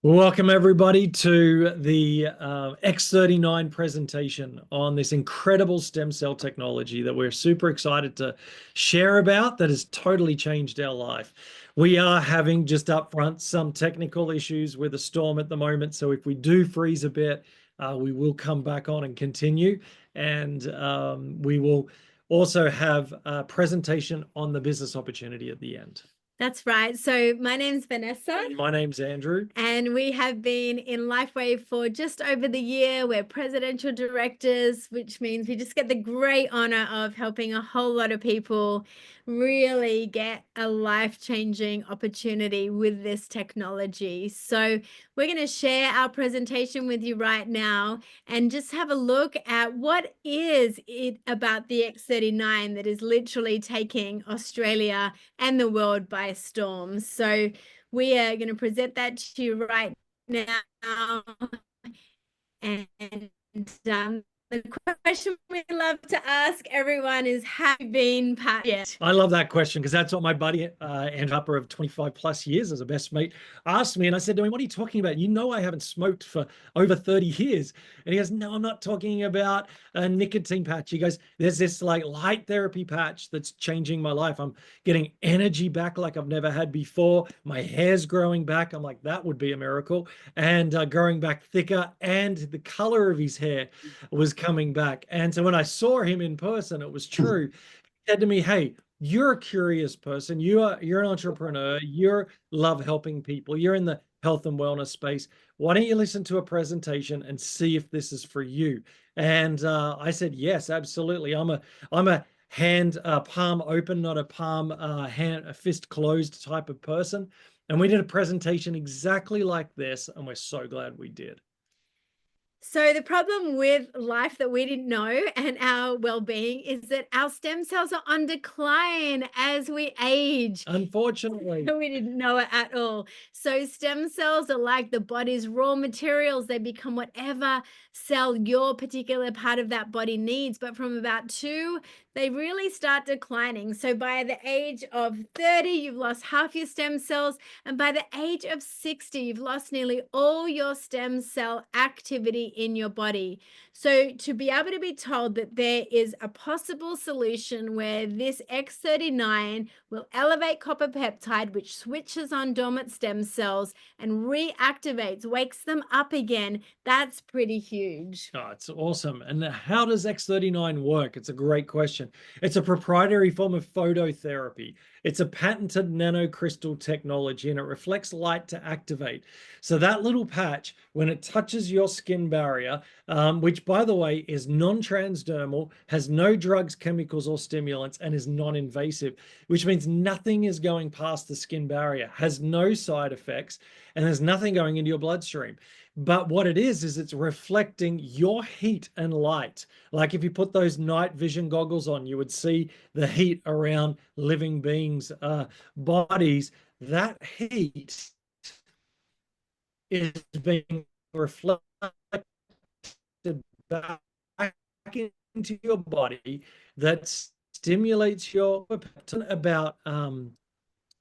Welcome everybody to the X39 presentation on this incredible stem cell technology that we're super excited to share about that has totally changed our life. We are having just up front some technical issues with a storm at the moment. So if we do freeze a bit, we will come back on and continue. And we will also have a presentation on the business opportunity at the end. That's right. So my name's Vanessa. And my name's Andrew. And we have been in Lifewave for just over the year. We're presidential directors, which means we just get the great honor of helping a whole lot of people really get a life-changing opportunity with this technology. So we're going to share our presentation with you right now and just have a look at what is it about the X39 that is literally taking Australia and the world by storm. So we are going to present that to you right now. And the question we love to ask everyone is, have you been patched yet? I love that question because that's what my buddy Andrew Upper of 25 plus years as a best mate asked me. And I said to him, what are you talking about? You know I haven't smoked for over 30 years. And he goes, no, I'm not talking about a nicotine patch. He goes, there's this like light therapy patch that's changing my life. I'm getting energy back like I've never had before. My hair's growing back. I'm like, that would be a miracle. And growing back thicker, and the color of his hair was coming back. And so when I saw him in person, it was true. He said to me, hey, you're a curious person. You're an entrepreneur. You love helping people. You're in the health and wellness space. Why don't you listen to a presentation and see if this is for you? And I said, yes, absolutely. I'm a hand palm open, not a palm hand a fist closed type of person. And we did a presentation exactly like this, and we're so glad we did. So the problem with life that we didn't know and our well-being is that our stem cells are on decline as we age. Unfortunately. We didn't know it at all. So stem cells are like the body's raw materials. They become whatever cell your particular part of that body needs. But from about 2, they really start declining. So by the age of 30, you've lost half your stem cells. And by the age of 60, you've lost nearly all your stem cell activity in your body. So to be able to be told that there is a possible solution where this X39 will elevate copper peptide, which switches on dormant stem cells and reactivates, wakes them up again, that's pretty huge. Oh, it's awesome. And how does X39 work? It's a great question. It's a proprietary form of phototherapy. It's a patented nanocrystal technology, and it reflects light to activate. So that little patch, when it touches your skin barrier, which by the way is non-transdermal, has no drugs, chemicals, or stimulants, and is non-invasive, which means nothing is going past the skin barrier, has no side effects, and there's nothing going into your bloodstream. But what it is it's reflecting your heat and light. Like if you put those night vision goggles on, you would see the heat around living beings' bodies. That heat is being reflected back into your body that stimulates your about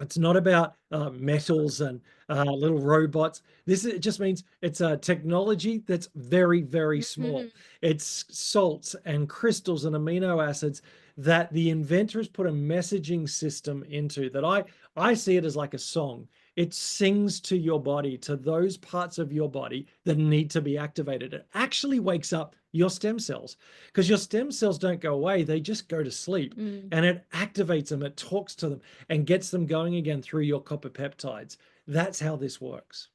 it's not about metals and little robots. It just means it's a technology that's very, very small. It's salts and crystals and amino acids that the inventors put a messaging system into that I see it as like a song. It sings to your body, to those parts of your body that need to be activated. It actually wakes up your stem cells because your stem cells don't go away. They just go to sleep and it activates them. It talks to them and gets them going again through your copper peptides. That's how this works.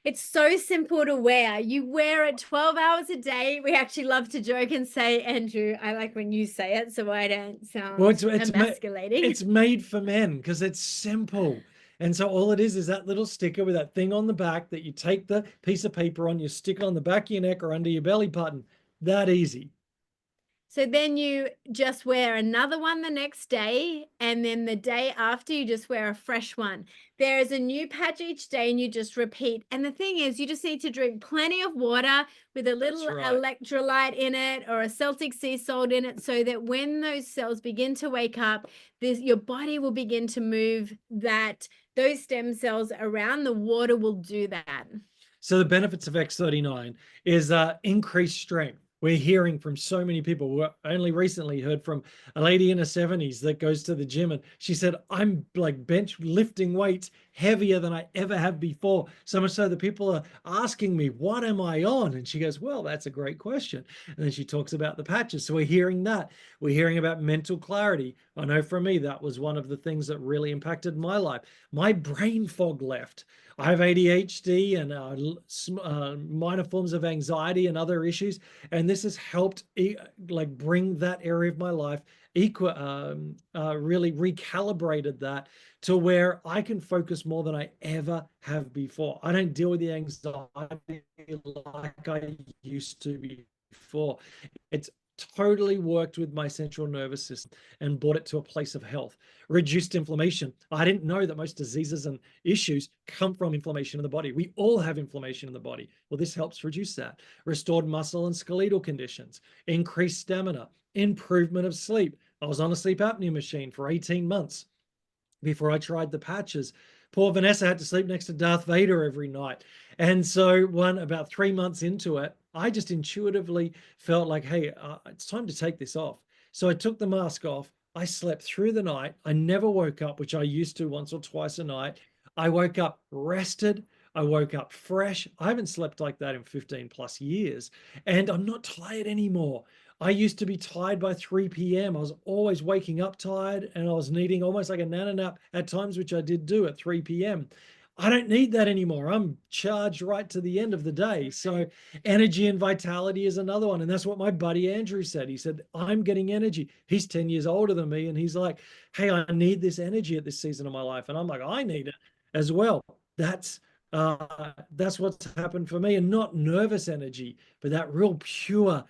It's so simple to wear. You wear it 12 hours a day. We actually love to joke and say, Andrew, I like when you say it so I don't sound emasculating. It's made for men because it's simple. And so all it is that little sticker with that thing on the back that you take the piece of paper on, you stick it on the back of your neck or under your belly button. That easy. So then you just wear another one the next day, and then the day after you just wear a fresh one. There is a new patch each day and you just repeat. And the thing is, you just need to drink plenty of water with a little right. electrolyte in it or a Celtic sea salt in it, so that when those cells begin to wake up, your body will begin to move those stem cells around. The water will do that. So the benefits of X39 is increased strength. We're hearing from so many people. We only recently heard from a lady in her 70s that goes to the gym, and she said, I'm like bench lifting weights heavier than I ever have before. So much so that people are asking me, what am I on? And she goes, well, that's a great question. And then she talks about the patches. So we're hearing that. We're hearing about mental clarity. I know for me, that was one of the things that really impacted my life. My brain fog left. I have ADHD and minor forms of anxiety and other issues, and this has helped like bring that area of my life really recalibrated that to where I can focus more than I ever have before. I don't deal with the anxiety like I used to before. It's totally worked with my central nervous system and brought it to a place of health. Reduced inflammation. I didn't know that most diseases and issues come from inflammation in the body. We all have inflammation in the body. Well, this helps reduce that. Restored muscle and skeletal conditions, increased stamina, improvement of sleep. I was on a sleep apnea machine for 18 months before I tried the patches. Poor Vanessa had to sleep next to Darth Vader every night. And so about 3 months into it, I just intuitively felt like, hey, it's time to take this off. So I took the mask off. I slept through the night. I never woke up, which I used to once or twice a night. I woke up rested. I woke up fresh. I haven't slept like that in 15 plus years. And I'm not tired anymore. I used to be tired by 3 p.m. I was always waking up tired, and I was needing almost like a nana nap at times, which I did do at 3 p.m. I don't need that anymore. I'm charged right to the end of the day. So energy and vitality is another one. And that's what my buddy Andrew said. He said, I'm getting energy. He's 10 years older than me. And he's like, hey, I need this energy at this season of my life. And I'm like, I need it as well. That's what's happened for me, and not nervous energy, but that real pure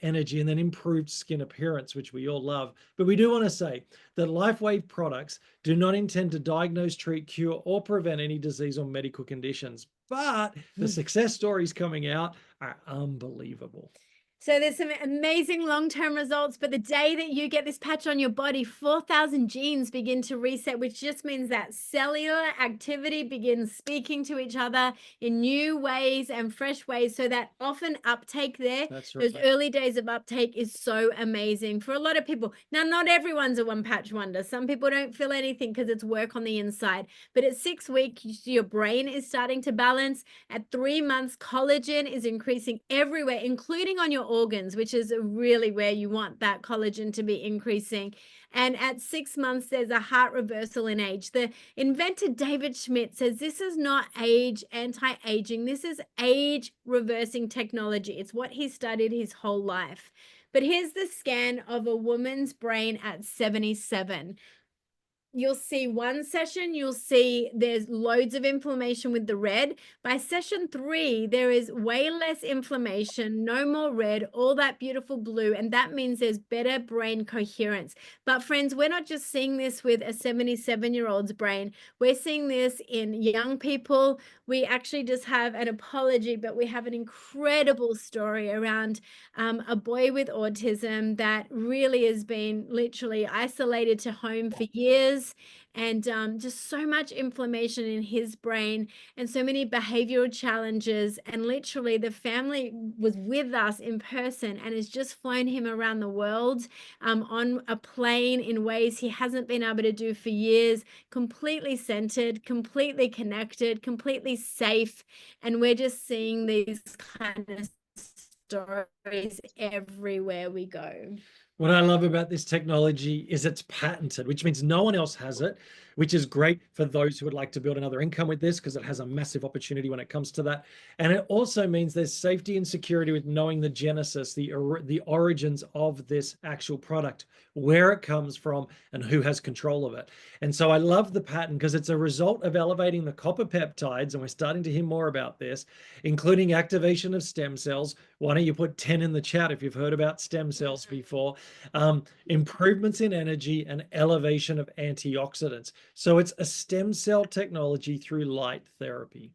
energy, and then improved skin appearance, which we all love. But we do want to say that Lifewave products do not intend to diagnose, treat, cure, or prevent any disease or medical conditions. But the success stories coming out are unbelievable. So there's some amazing long-term results, but the day that you get this patch on your body, 4,000 genes begin to reset, which just means that cellular activity begins speaking to each other in new ways and fresh ways. So that often uptake there, That's right. those early days of uptake is so amazing for a lot of people. Now, not everyone's a one-patch wonder. Some people don't feel anything because it's work on the inside. But at 6 weeks, your brain is starting to balance. At 3 months, collagen is increasing everywhere, including on your organs, which is really where you want that collagen to be increasing. And at 6 months, there's a heart reversal in age. The inventor David Schmidt says this is not anti-aging. This is age reversing technology. It's what he studied his whole life. But here's the scan of a woman's brain at 77. You'll see one session, you'll see there's loads of inflammation with the red. By session 3, there is way less inflammation, no more red, all that beautiful blue, and that means there's better brain coherence. But friends, we're not just seeing this with a 77-year-old's brain. We're seeing this in young people. We actually just have an apology, but we have an incredible story around a boy with autism that really has been literally isolated to home for years, and just so much inflammation in his brain and so many behavioral challenges. And literally the family was with us in person and has just flown him around the world on a plane in ways he hasn't been able to do for years, completely centered, completely connected, completely safe. And we're just seeing these kind of stories everywhere we go. What I love about this technology is it's patented, which means no one else has it. which is great for those who would like to build another income with this, because it has a massive opportunity when it comes to that. And it also means there's safety and security with knowing the genesis, the origins of this actual product, where it comes from, and who has control of it. And so I love the patent because it's a result of elevating the copper peptides, and we're starting to hear more about this, including activation of stem cells. Why don't you put 10 in the chat if you've heard about stem cells before? Improvements in energy and elevation of antioxidants. So it's a stem cell technology through light therapy.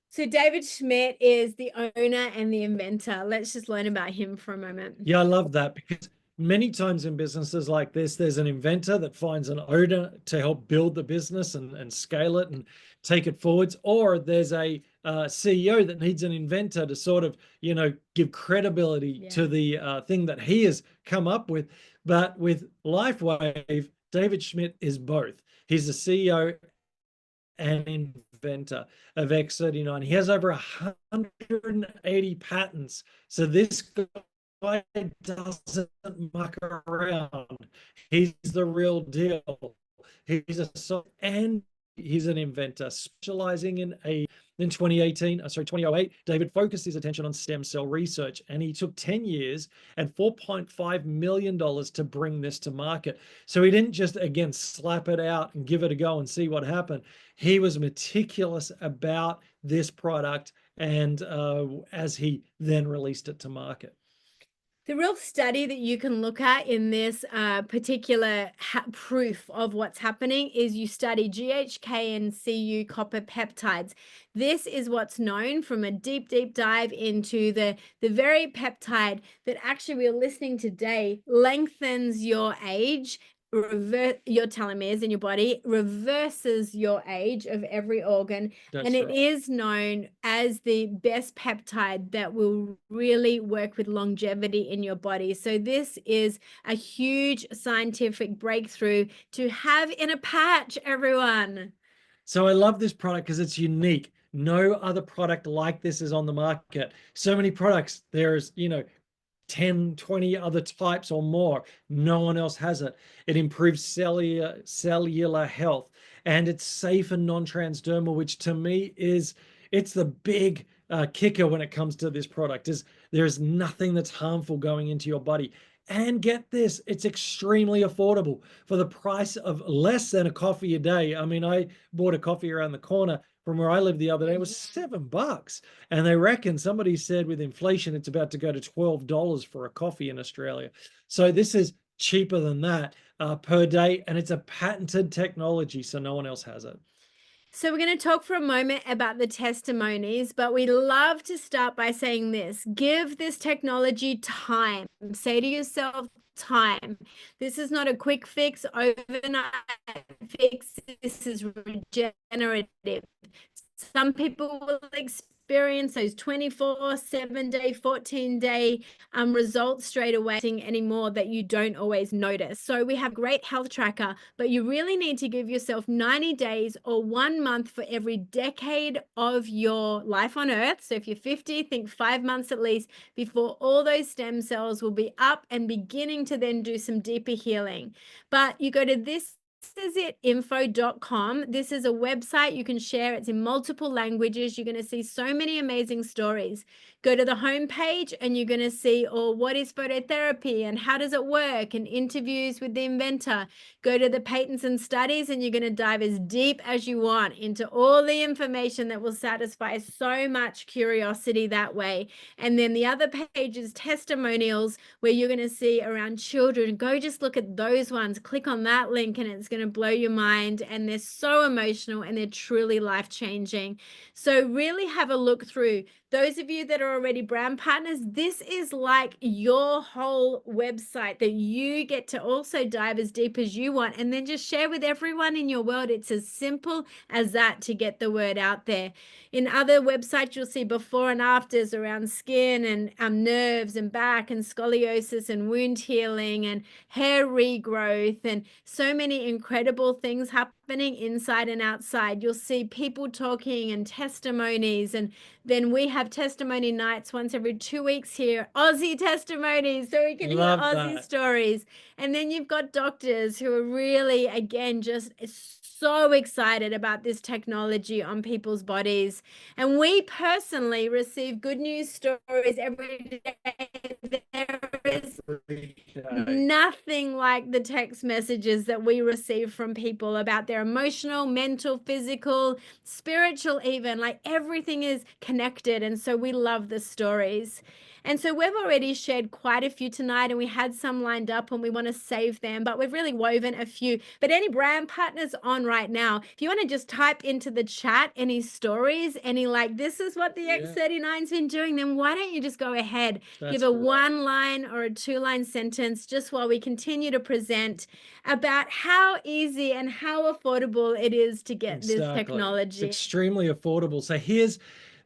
So David Schmidt is the owner and the inventor. Let's just learn about him for a moment. Yeah, I love that, because many times in businesses like this, there's an inventor that finds an owner to help build the business and scale it and take it forwards, or there's a CEO that needs an inventor to sort of, give credibility to the thing that he has come up with. But with Lifewave, David Schmidt is both. He's the CEO and inventor of X39. He has over 180 patents. So this guy doesn't muck around. He's the real deal. And he's an inventor specializing in 2008, David focused his attention on stem cell research, and he took 10 years and $4.5 million to bring this to market. So he didn't just, again, slap it out and give it a go and see what happened. He was meticulous about this product, and as he then released it to market. The real study that you can look at in this particular proof of what's happening is you study GHK and Cu copper peptides. This is what's known from a deep dive into the very peptide that actually we're listening today lengthens your age, your telomeres in your body, reverses your age of every organ. That's and it right. is known as the best peptide that will really work with longevity in your body. So this is a huge scientific breakthrough to have in a patch, everyone. So I love this product because it's unique. No other product like this is on the market. So many products, there's, 10, 20 other types or more. No one else has it. It improves cellular health, and it's safe and non-transdermal, which to me it's the big kicker when it comes to this product, is there's nothing that's harmful going into your body. And get this, it's extremely affordable for the price of less than a coffee a day. I mean, I bought a coffee around the corner from where I lived the other day. It was $7. And they reckon, somebody said with inflation, it's about to go to $12 for a coffee in Australia. So this is cheaper than that per day. And it's a patented technology, so no one else has it. So we're going to talk for a moment about the testimonies, but we love to start by saying this: give this technology time. Say to yourself, time. This is not a quick fix, overnight fix. This is regenerative. Some people will experience those 24, 7-day, 14-day results straight away anymore that you don't always notice. So we have great health tracker, but you really need to give yourself 90 days or 1 month for every decade of your life on earth. So if you're 50, think 5 months at least before all those stem cells will be up and beginning to then do some deeper healing. But you go to thisitinfo.com. This is a website you can share. It's in multiple languages. You're going to see so many amazing stories. Go to the homepage and you're going to see, what is phototherapy and how does it work, and interviews with the inventor. Go to the patents and studies, and you're going to dive as deep as you want into all the information that will satisfy so much curiosity that way. And then the other page is testimonials, where you're going to see around children. Go just look at those ones. Click on that link and it's going to blow your mind. And they're so emotional and they're truly life-changing. So really have a look through. Those of you that are already brand partners, this is like your whole website that you get to also dive as deep as you want and then just share with everyone in your world. It's as simple as that to get the word out there. In other websites, you'll see before and afters around skin and nerves and back and scoliosis and wound healing and hair regrowth and so many incredible things happening inside and outside. You'll see people talking and testimonies, and then we have testimony nights once every 2 weeks here, Aussie testimonies, so we can hear Love Aussie that. stories. And then you've got doctors who are really, again, just so excited about this technology on people's bodies. And we personally receive good news stories every day. There is nothing like the text messages that we receive from people about their emotional, mental, physical, spiritual, even, like everything is connected. And so we love the stories. And so we've already shared quite a few tonight, and we had some lined up and we want to save them, but we've really woven a few. But any brand partners on right now, if you want to just type into the chat any stories, any like, this is what the X39's been doing, then why don't you just go ahead, give a 1-line or a 2-line sentence just while we continue to present about how easy and how affordable it is to get this technology. It's extremely affordable. So here's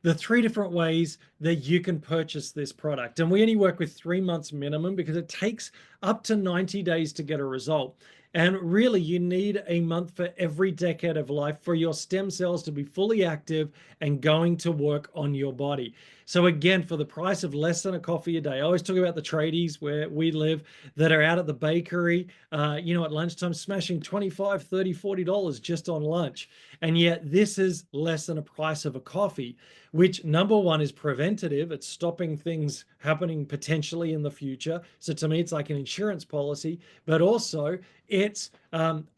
the 3 different ways that you can purchase this product. And we only work with 3 months minimum because it takes up to 90 days to get a result. And really, you need a month for every decade of life for your stem cells to be fully active and going to work on your body. So again, for the price of less than a coffee a day, I always talk about the tradies where we live that are out at the bakery, at lunchtime, smashing $25, $30, $40 just on lunch. And yet this is less than a price of a coffee, which number one is preventative. It's stopping things happening potentially in the future. So to me, it's like an insurance policy, but also it's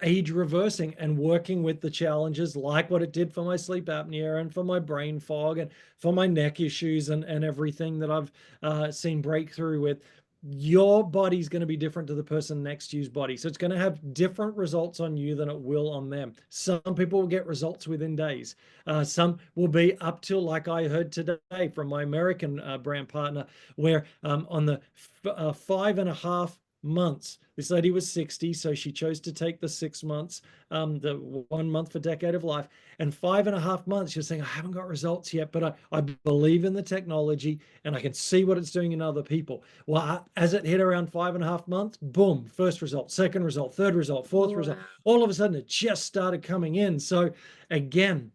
age reversing and working with the challenges like what it did for my sleep apnea and for my brain fog and for my neck issues and everything that I've seen breakthrough with. Your body's going to be different to the person next to you's body. So it's going to have different results on you than it will on them. Some people will get results within days. Some will be up till, like I heard today from my American brand partner, where on the 5.5 months, this lady was 60, so she chose to take the 6 months, the 1 month for decade of life, and 5.5 months, she was saying, I haven't got results yet, but I believe in the technology and I can see what it's doing in other people. Well, as it hit around 5.5 months, boom, first result, second result, third result, fourth result, all of a sudden it just started coming in. So again,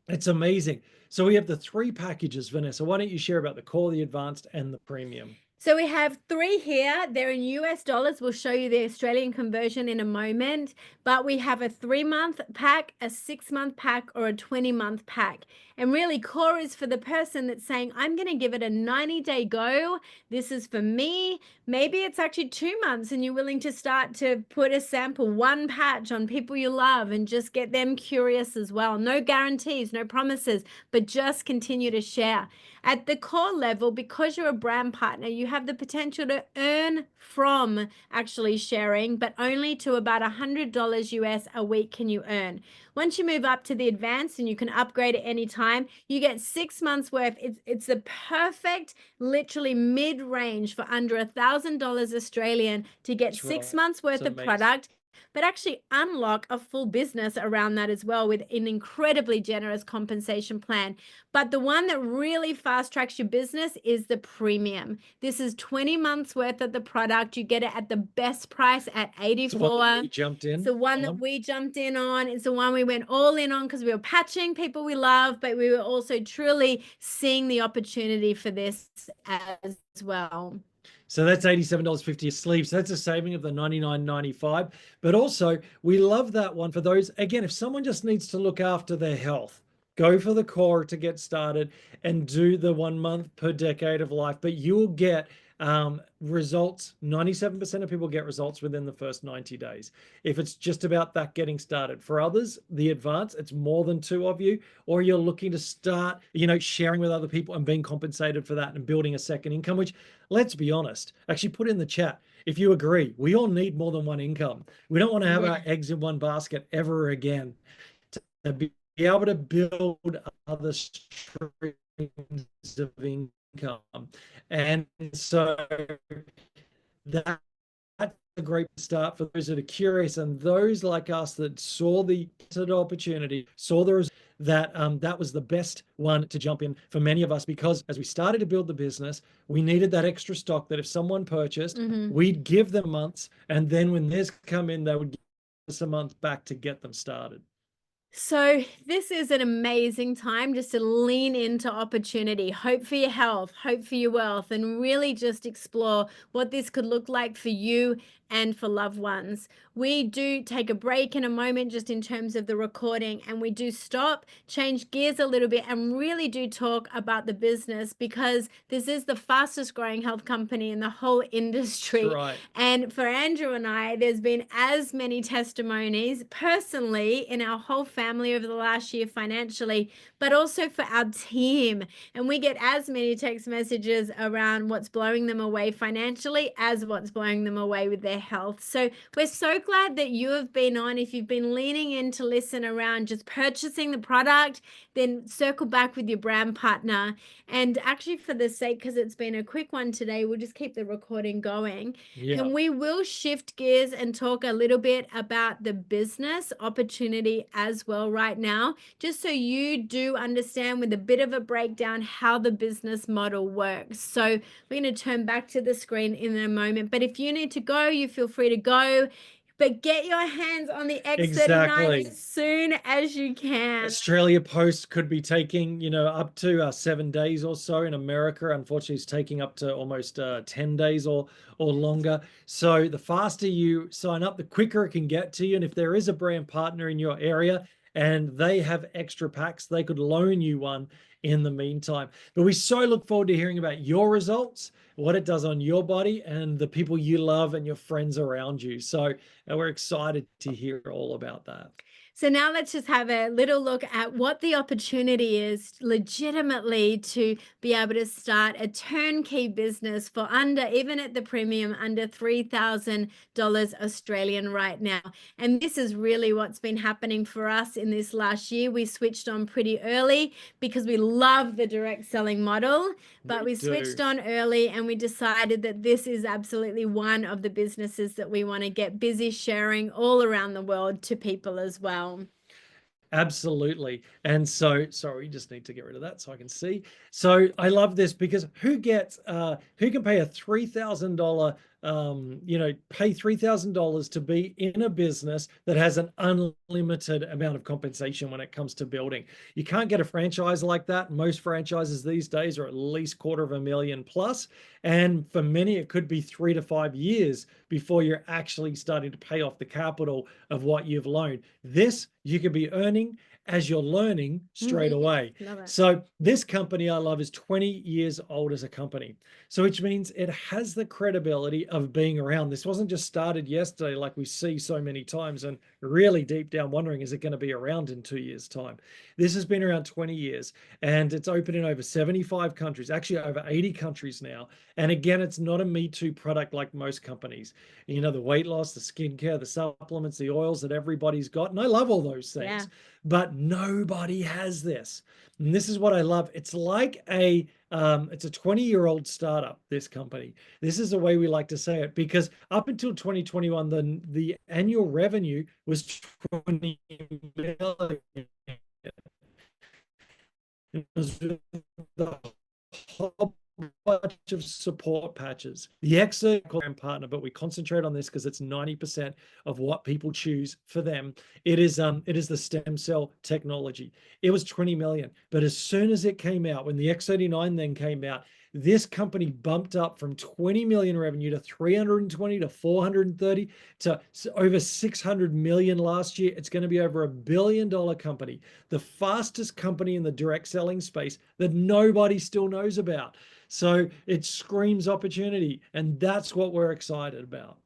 it's amazing. So we have the 3 packages. Vanessa, why don't you share about the core, the advanced, and the premium? So we have 3 here. They're in US dollars. We'll show you the Australian conversion in a moment. But we have a 3-month pack, a 6-month pack, or a 20-month pack. And really, core is for the person that's saying, I'm going to give it a 90-day go. This is for me. Maybe it's actually 2 months and you're willing to start to put a sample, 1 patch on people you love and just get them curious as well. No guarantees, no promises, but just continue to share. At the core level, because you're a brand partner, you have the potential to earn from actually sharing, but only to about $100 US a week can you earn. Once you move up to the advanced and you can upgrade at any time, you get 6 months worth. It's the perfect, literally mid-range for under $1,000 Australian to get 6 months worth of product, but actually unlock a full business around that as well with an incredibly generous compensation plan. But the one that really fast tracks your business is the premium. This is 20 months worth of the product. You get it at the best price at $84. It's the one that we jumped in on. It's the one we went all in on because we were patching people we love, but we were also truly seeing the opportunity for this as well. So that's $87.50 a sleeve. So that's a saving of the $99.95. But also, we love that one for those, again, if someone just needs to look after their health, go for the core to get started and do the 1 month per decade of life. But you'll get results. 97% of people get results within the first 90 days. If it's just about that getting started. For others, the advanced, it's more than 2 of you, or you're looking to start, sharing with other people and being compensated for that and building a second income, which, let's be honest, actually put in the chat if you agree, we all need more than one income. We don't want to have our eggs in one basket ever again. To be able to build other streams of income. And so that's a great start for those that are curious and those like us that saw the opportunity, saw the that was the best one to jump in for many of us, because as we started to build the business, we needed that extra stock that if someone purchased, we'd give them months, and then when theirs come in, they would a month back to get them started? So this is an amazing time just to lean into opportunity, hope for your health, hope for your wealth, and really just explore what this could look like for you and for loved ones. We do take a break in a moment just in terms of the recording, and we do stop, change gears a little bit, and really do talk about the business, because this is the fastest growing health company in the whole That's industry. right. And for Andrew and I, there's been as many testimonies personally in our whole family over the last year financially, but also for our team. And we get as many text messages around what's blowing them away financially as what's blowing them away with their health. So we're so glad that you have been on. If you've been leaning in to listen around just purchasing the product, then circle back with your brand partner. And actually, for the sake, because it's been a quick one today, we'll just keep the recording going. Yeah. And we will shift gears and talk a little bit about the business opportunity as well right now, just so you do understand with a bit of a breakdown how the business model works. So we're going to turn back to the screen in a moment. But if you need to go, you feel free to go. But get your hands on the X39 Exactly. as soon as you can. Australia Post could be taking, up to 7 days or so. In America, unfortunately, it's taking up to almost 10 days or longer. So the faster you sign up, the quicker it can get to you. And if there is a brand partner in your area and they have extra packs, they could loan you one in the meantime. But we so look forward to hearing about your results, what it does on your body, and the people you love and your friends around you. So we're excited to hear all about that. So now let's just have a little look at what the opportunity is legitimately to be able to start a turnkey business for under, even at the premium, under $3,000 Australian right now. And this is really what's been happening for us in this last year. We switched on pretty early because we love the direct selling model, but we switched on early and we decided that this is absolutely one of the businesses that we want to get busy sharing all around the world to people as well. Absolutely. And so, sorry, just need to get rid of that so I can see. So I love this because who can pay a $3,000, pay $3,000 to be in a business that has an unlimited amount of compensation when it comes to building? You can't get a franchise like that. Most franchises these days are at least $250,000 plus. And for many, it could be 3 to 5 years before you're actually starting to pay off the capital of what you've loaned. This you could be earning as you're learning straight away. So this company I love is 20 years old as a company. So which means it has the credibility of being around. This wasn't just started yesterday like we see so many times and really deep down wondering, is it going to be around in 2 years' time? This has been around 20 years and it's open in over 75 countries, actually over 80 countries now. And again, it's not a Me Too product like most companies. The weight loss, the skincare, the supplements, the oils that everybody's got. And I love all those things, but nobody has this. And this is what I love. It's like it's a 20-year-old startup, this company. This is the way we like to say it, because up until 2021, the annual revenue was 20 million. It was the whole bunch of support patches. The Exo partner, but we concentrate on this because it's 90% of what people choose for them. It is the stem cell technology. It was 20 million, but as soon as it came out, when the X39 then came out, this company bumped up from 20 million revenue to 320 to 430 to over 600 million last year. It's going to be over $1 billion company, the fastest company in the direct selling space that nobody still knows about. So it screams opportunity, and that's what we're excited about.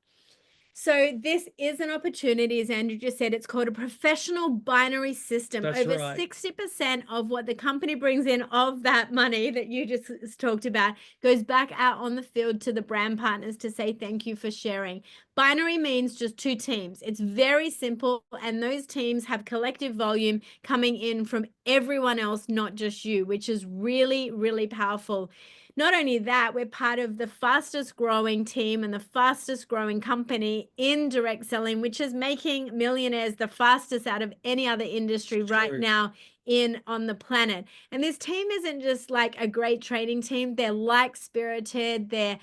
So this is an opportunity, as Andrew just said. It's called a professional binary system. That's over right. 60% of what the company brings in of that money that you just talked about goes back out on the field to the brand partners to say thank you for sharing. Binary means just 2 teams. It's very simple, and those teams have collective volume coming in from everyone else, not just you, which is really, really powerful. Not only that, we're part of the fastest growing team and the fastest growing company in direct selling, which is making millionaires the fastest out of any other industry right now in on the planet. And this team isn't just like a great training team. They're like spirited, they're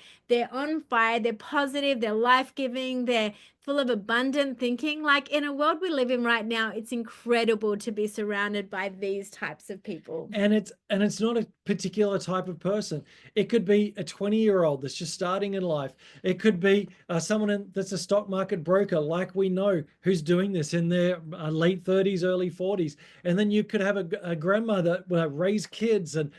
on fire, they're positive, they're life-giving, they're full of abundant thinking. Like in a world we live in right now, it's incredible to be surrounded by these types of people. And it's not a particular type of person. It could be a 20-year-old that's just starting in life. It could be someone that's a stock market broker, like we know, who's doing this in their late 30s, early 40s. And then you could have a grandmother that raised kids and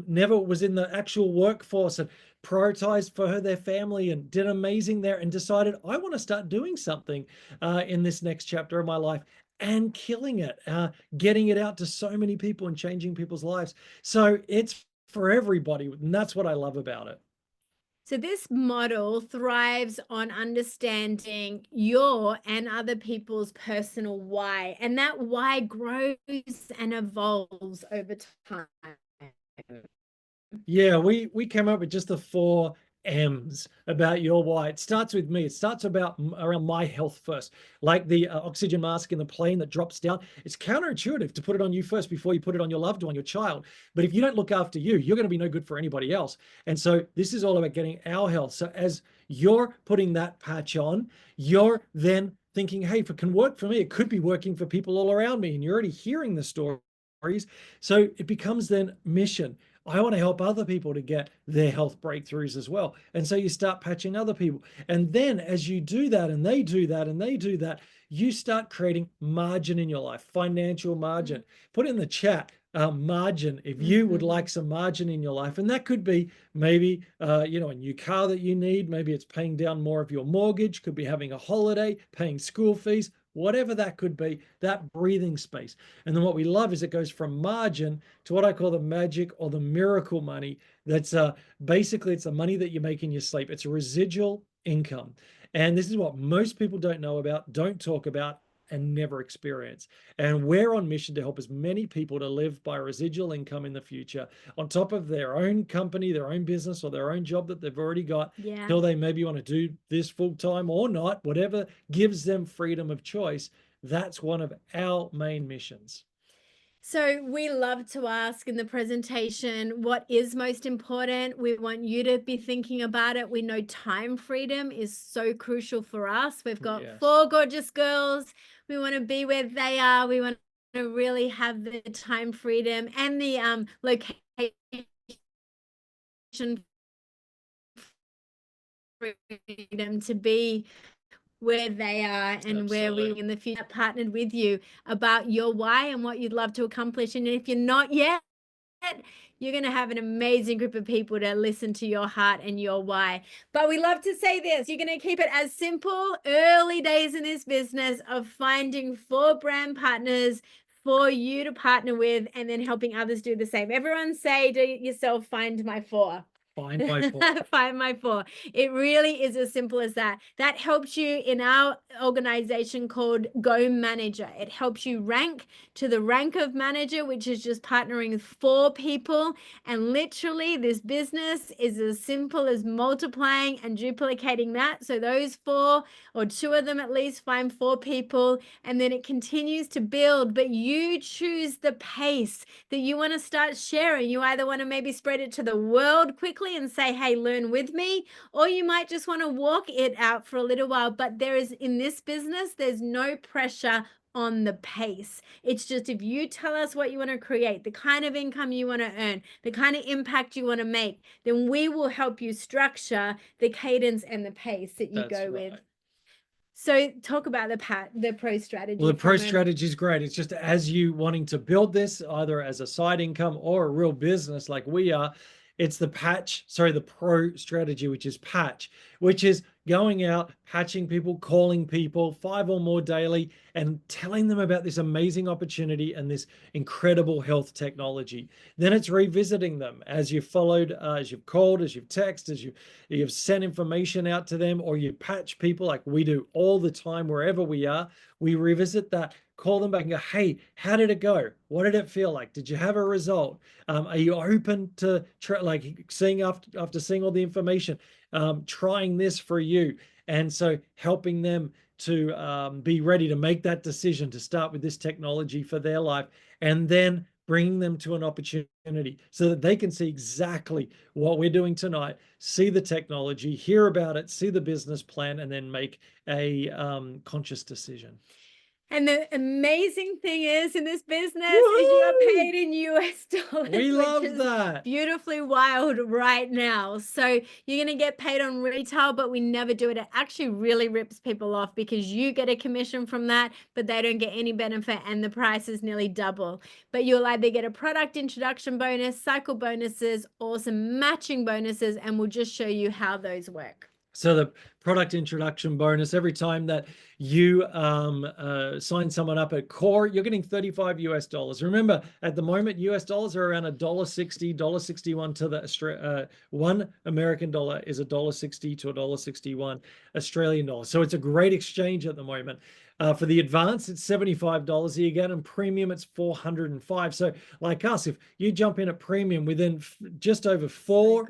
never was in the actual workforce and prioritized for their family and did amazing there and decided, I want to start doing something in this next chapter of my life, and killing it, getting it out to so many people and changing people's lives. So it's for everybody, and that's what I love about it. So this model thrives on understanding your and other people's personal why, and that why grows and evolves over time. Yeah, we came up with just the 4 M's about your why. It starts with me. It starts around my health first. Like the oxygen mask in the plane that drops down. It's counterintuitive to put it on you first before you put it on your loved one, your child. But if you don't look after you, you're going to be no good for anybody else. And so this is all about getting our health. So as you're putting that patch on, you're then thinking, hey, if it can work for me, it could be working for people all around me. And you're already hearing the stories. So it becomes then mission. I want to help other people to get their health breakthroughs as well. And so you start patching other people. And then as you do that, and they do that, and they do that, you start creating margin in your life, financial margin. Put in the chat, margin, if you would like some margin in your life. And that could be maybe, a new car that you need. Maybe it's paying down more of your mortgage, could be having a holiday, paying school fees, whatever that could be, that breathing space. And then what we love is it goes from margin to what I call the magic or the miracle money. That's basically, it's the money that you make in your sleep. It's a residual income. And this is what most people don't know about, don't talk about, and never experience. And we're on mission to help as many people to live by residual income in the future, on top of their own company, their own business, or their own job that they've already got, till they maybe want to do this full time or not, whatever gives them freedom of choice. That's one of our main missions. So we love to ask in the presentation, what is most important? We want you to be thinking about it. We know time freedom is so crucial for us. We've got 4 gorgeous girls. We want to be where they are. We want to really have the time freedom and the location freedom to be where they are and where we in the future partnered with you about your why and what you'd love to accomplish. And if you're not yet, you're going to have an amazing group of people to listen to your heart and your why. But we love to say this, you're going to keep it as simple, early days in this business of finding 4 brand partners for you to partner with and then helping others do the same. Everyone say to yourself, find my 4. Find my 4. Find my 4. It really is as simple as that. That helps you in our organization called Go Manager. It helps you rank to the rank of manager, which is just partnering with 4 people. And literally this business is as simple as multiplying and duplicating that. So those 4 or 2 of them at least, find 4 people, and then it continues to build. But you choose the pace that you want to start sharing. You either want to maybe spread it to the world quickly and say, hey, learn with me, or you might just want to walk it out for a little while. But there is, in this business, there's no pressure on the pace. It's just, if you tell us what you want to create, the kind of income you want to earn, the kind of impact you want to make, then we will help you structure the cadence and the pace that you go with. So talk about the pro strategy. Well, the pro strategy is great. It's just as you wanting to build this either as a side income or a real business like we are, it's the pro strategy, which is patch, which is going out, patching people, calling people 5 or more daily, and telling them about this amazing opportunity and this incredible health technology. Then it's revisiting them as you've followed, as you've called, as you've texted, as you've sent information out to them, or you patch people like we do all the time, wherever we are. We revisit that, call them back and go, hey, how did it go? What did it feel like? Did you have a result? Are you open to seeing after seeing all the information, trying this for you? And so helping them to be ready to make that decision to start with this technology for their life, and then bringing them to an opportunity so that they can see exactly what we're doing tonight, see the technology, hear about it, see the business plan, and then make a conscious decision. And the amazing thing is in this business is you are Woohoo! paid in US dollars, We which love is that. beautifully wild right now. So you're going to get paid on retail, but we never do it. It actually really rips people off because you get a commission from that, but they don't get any benefit and the price is nearly double. But you'll either get a product introduction bonus, cycle bonuses, or some matching bonuses, and we'll just show you how those work. So the product introduction bonus, every time that you sign someone up at Core, you're getting 35 US dollars. Remember, at the moment, US dollars are around $1.60, $1.61 to the one American dollar is $1.60 to $1.61 Australian dollar. So it's a great exchange at the moment. For the advanced, it's $75 you get, and premium, it's $405. So like us, if you jump in at premium within just over four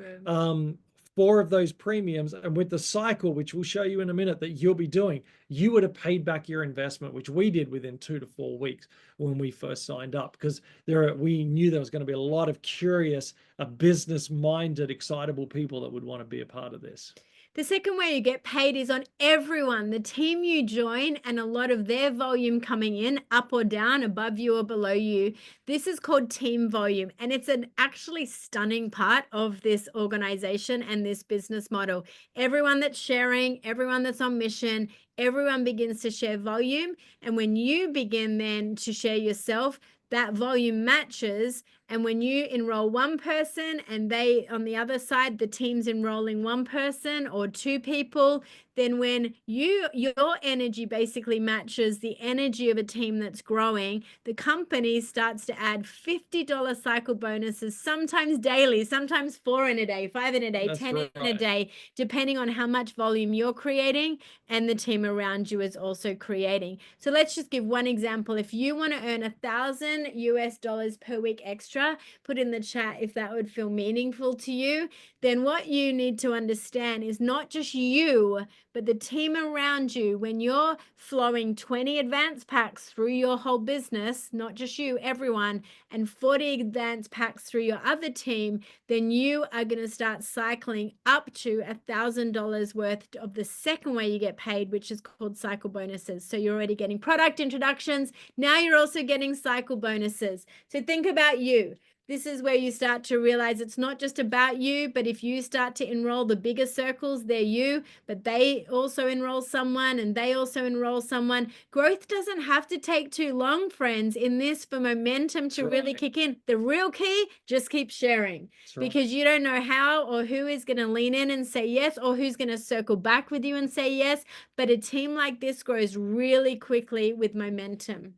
of those premiums, and with the cycle, which we'll show you in a minute, that you'll be doing, you would have paid back your investment, which we did within 2 to 4 weeks when we first signed up, because we knew there was going to be a lot of curious, business-minded, excitable people that would want to be a part of this. The second way you get paid is on everyone, the team you join, and a lot of their volume coming in, up or down, above you or below you. This is called team volume, and it's an actually stunning part of this organization and this business model. Everyone that's sharing, everyone that's on mission, everyone begins to share volume. And when you begin then to share yourself, that volume matches. And when you enroll one person and they on the other side, the team's enrolling one person or two people, then when your energy basically matches the energy of a team that's growing, the company starts to add $50 cycle bonuses, sometimes daily, sometimes 4 in a day, 5 in a day, That's 10 in a right. day, depending on how much volume you're creating and the team around you is also creating. So let's just give one example. If you want to earn $1,000 US dollars per week extra, put in the chat if that would feel meaningful to you. Then what you need to understand is not just you, but the team around you. When you're flowing 20 advanced packs through your whole business, not just you, everyone, and 40 advanced packs through your other team, then you are going to start cycling up to $1,000 worth of the second way you get paid, which is called cycle bonuses. So you're already getting product introductions. Now you're also getting cycle bonuses. So think about you. This is where you start to realize it's not just about you, but if you start to enroll the bigger circles, they're you, but they also enroll someone and they also enroll someone. Growth doesn't have to take too long, friends, in this for momentum to really kick in. The real key, just keep sharing, because you don't know how or who is going to lean in and say yes, or who's going to circle back with you and say yes. But a team like this grows really quickly with momentum.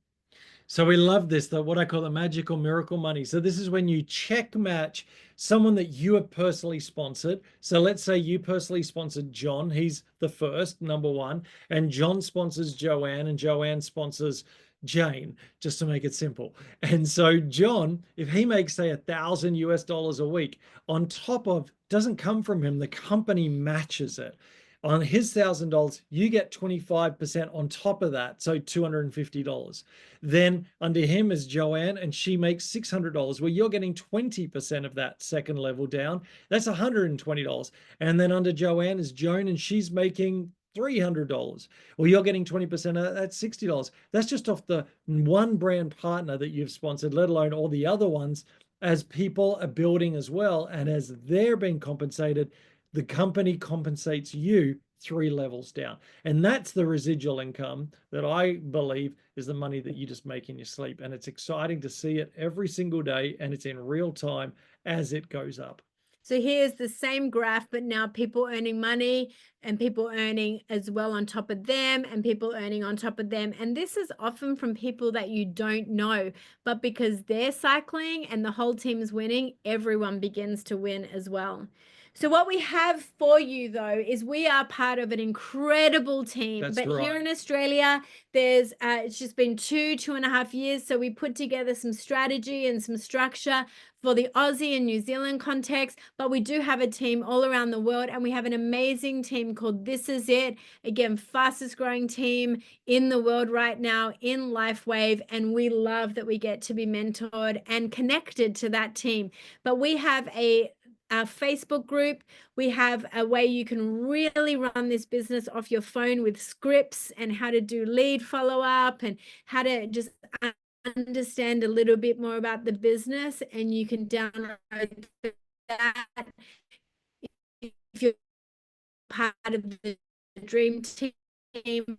So we love this, what I call the magical miracle money. So this is when you check match someone that you have personally sponsored. So let's say you personally sponsored John. He's the first, number one. And John sponsors Joanne, and Joanne sponsors Jane, just to make it simple. And so John, if he makes, say, $1,000 US dollars a week, on top of, doesn't come from him, the company matches it. On his $1,000, you get 25% on top of that, so $250. Then under him is Joanne, and she makes $600. Well, you're getting 20% of that second level down. That's $120. And then under Joanne is Joan, and she's making $300. Well, you're getting 20% of that. That's $60. That's just off the one brand partner that you've sponsored, let alone all the other ones, as people are building as well. And as they're being compensated, the company compensates you 3 levels down. And that's the residual income that I believe is the money that you just make in your sleep. And it's exciting to see it every single day, and it's in real time as it goes up. So here's the same graph, but now people earning money and people earning as well on top of them and people earning on top of them. And this is often from people that you don't know, but because they're cycling and the whole team is winning, everyone begins to win as well. So what we have for you though is we are part of an incredible team. That's But here right. in Australia, there's it's just been 2.5 years. So we put together some strategy and some structure for the Aussie and New Zealand context. But we do have a team all around the world, and we have an amazing team called This Is It. Again, fastest growing team in the world right now in Lifewave. And we love that we get to be mentored and connected to that team. But we have our Facebook group. We have a way you can really run this business off your phone with scripts and how to do lead follow up and how to just understand a little bit more about the business. And you can download that if you're part of the dream team.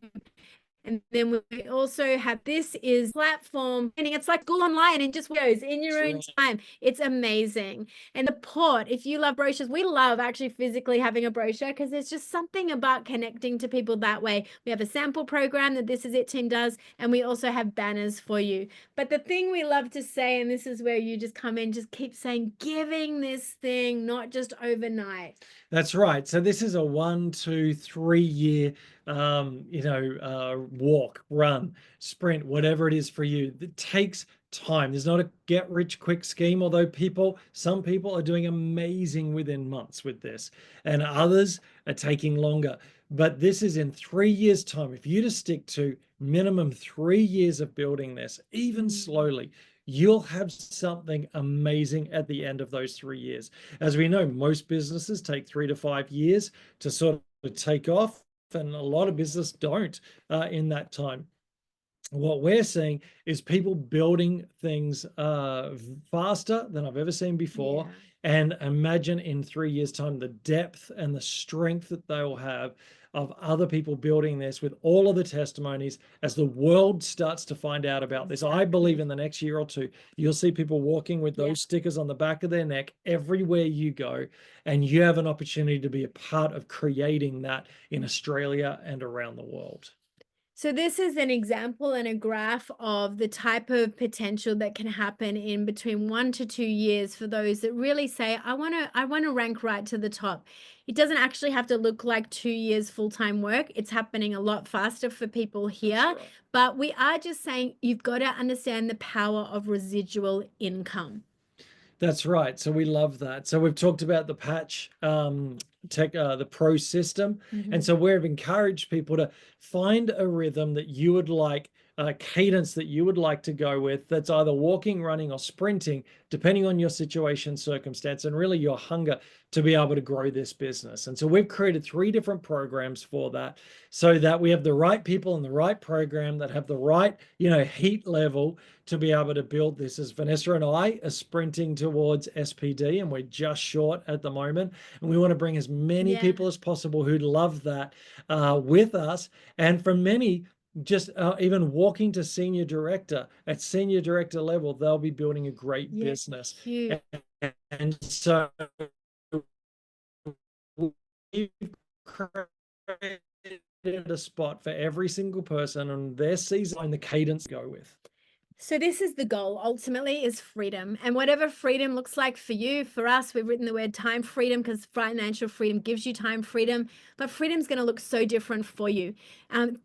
And then we also have, this is platform, and it's like Google Online and just goes in your own time. It's amazing. And the port, if you love brochures, we love actually physically having a brochure because there's just something about connecting to people that way. We have a sample program that This Is It team does, and we also have banners for you. But the thing we love to say, and this is where you just come in, just keep saying, giving this thing, not just overnight. That's right. So this is a 1, 2, 3 year, walk, run, sprint, whatever it is for you. It takes time. There's not a get rich quick scheme, although some people are doing amazing within months with this, and others are taking longer. But this is in 3 years' time. If you just stick to minimum 3 years of building this, even slowly, you'll have something amazing at the end of those 3 years. As we know, most businesses take 3 to 5 years to sort of take off, and a lot of business don't in that time. What we're seeing is people building things faster than I've ever seen before. Yeah. And imagine in 3 years' time, the depth and the strength that they will have of other people building this with all of the testimonies as the world starts to find out about this. I believe in the next year or two, you'll see people walking with those stickers on the back of their neck everywhere you go. And you have an opportunity to be a part of creating that in Australia and around the world. So this is an example and a graph of the type of potential that can happen in between 1 to 2 years for those that really say, I want to rank right to the top. It doesn't actually have to look like 2 years full-time work. It's happening a lot faster for people here. Right. But we are just saying you've got to understand the power of residual income. That's right. So we love that. So we've talked about the patch the pro system. And so we've encouraged people to find a rhythm that you would like, a cadence that you would like to go with, that's either walking, running, or sprinting, depending on your situation, circumstance, and really your hunger to be able to grow this business. And so we've created 3 different programs for that, so that we have the right people in the right program that have the right, heat level to be able to build this. As Vanessa and I are sprinting towards SPD, and we're just short at the moment, and we want to bring as many people as possible who'd love that with us. And for many, just even walking to senior director, at senior director level, they'll be building a great business. And so we've created a spot for every single person on their season and the cadence to go with. So this is the goal, ultimately, is freedom. And whatever freedom looks like for you, for us, we've written the word time freedom because financial freedom gives you time freedom. But freedom's going to look so different for you.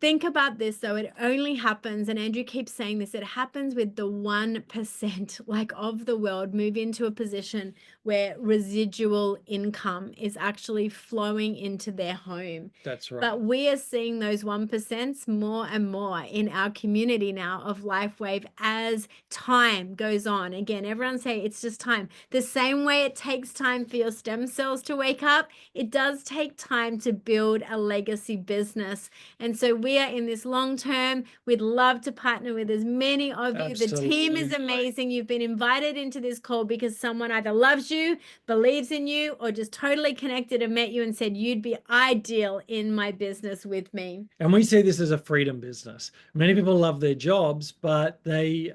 Think about this, though. It only happens, and Andrew keeps saying this, it happens with the 1% of the world move into a position where residual income is actually flowing into their home. That's right. But we are seeing those 1% more and more in our community now of Lifewave as time goes on. Again, everyone say it's just time. The same way it takes time for your stem cells to wake up, it does take time to build a legacy business. And so we are in this long term. We'd love to partner with as many of you. The team is amazing. You've been invited into this call because someone either loves you, believes in you, or just totally connected and met you and said you'd be ideal in my business with me. And we see this as a freedom business. Many people love their jobs, but they're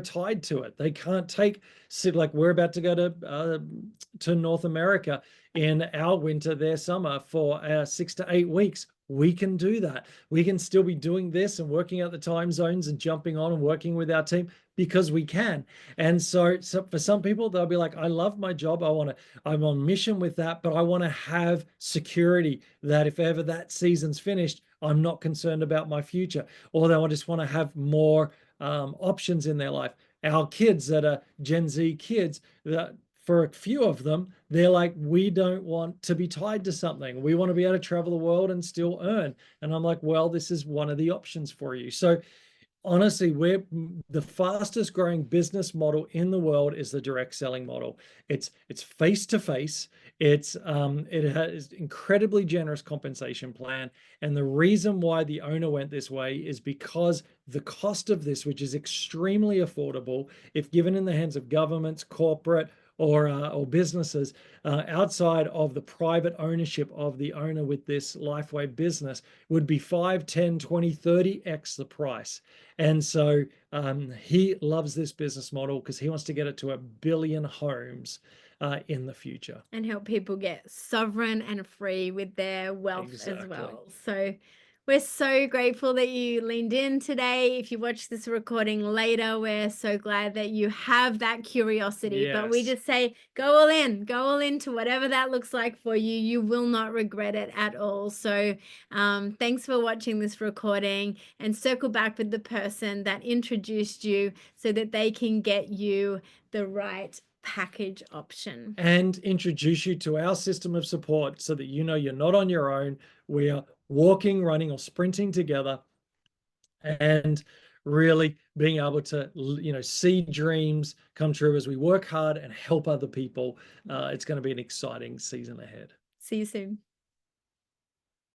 tied to it. They can't like we're about to go to North America in our winter, their summer, for 6 to 8 weeks. we can do that. We can still be doing this and working out the time zones and jumping on and working with our team because we can. And so for some people, they'll be like, I love my job. I'm on mission with that, but I want to have security that if ever that season's finished, I'm not concerned about my future. Or they'll just want to have more options in their life. Our kids that are Gen Z kids, that for a few of them, they're like, we don't want to be tied to something. We want to be able to travel the world and still earn. And I'm like, well, this is one of the options for you. So honestly, we're the fastest growing business model in the world is the direct selling model. It's face to face. It has incredibly generous compensation plan. And the reason why the owner went this way is because the cost of this, which is extremely affordable, if given in the hands of governments, corporate, or businesses outside of the private ownership of the owner with this Lifewave business, would be 5, 10, 20, 30x the price. And so he loves this business model because he wants to get it to 1 billion homes in the future. And help people get sovereign and free with their wealth Exactly. as well. So we're so grateful that you leaned in today. If you watch this recording later, we're so glad that you have that curiosity. Yes. But we just say, go all in to whatever that looks like for you. You will not regret it at all. So thanks for watching this recording, and circle back with the person that introduced you so that they can get you the right package option and introduce you to our system of support so that you know you're not on your own. We are walking, running, or sprinting together, and really being able to, see dreams come true as we work hard and help other people. It's going to be an exciting season ahead. See you soon.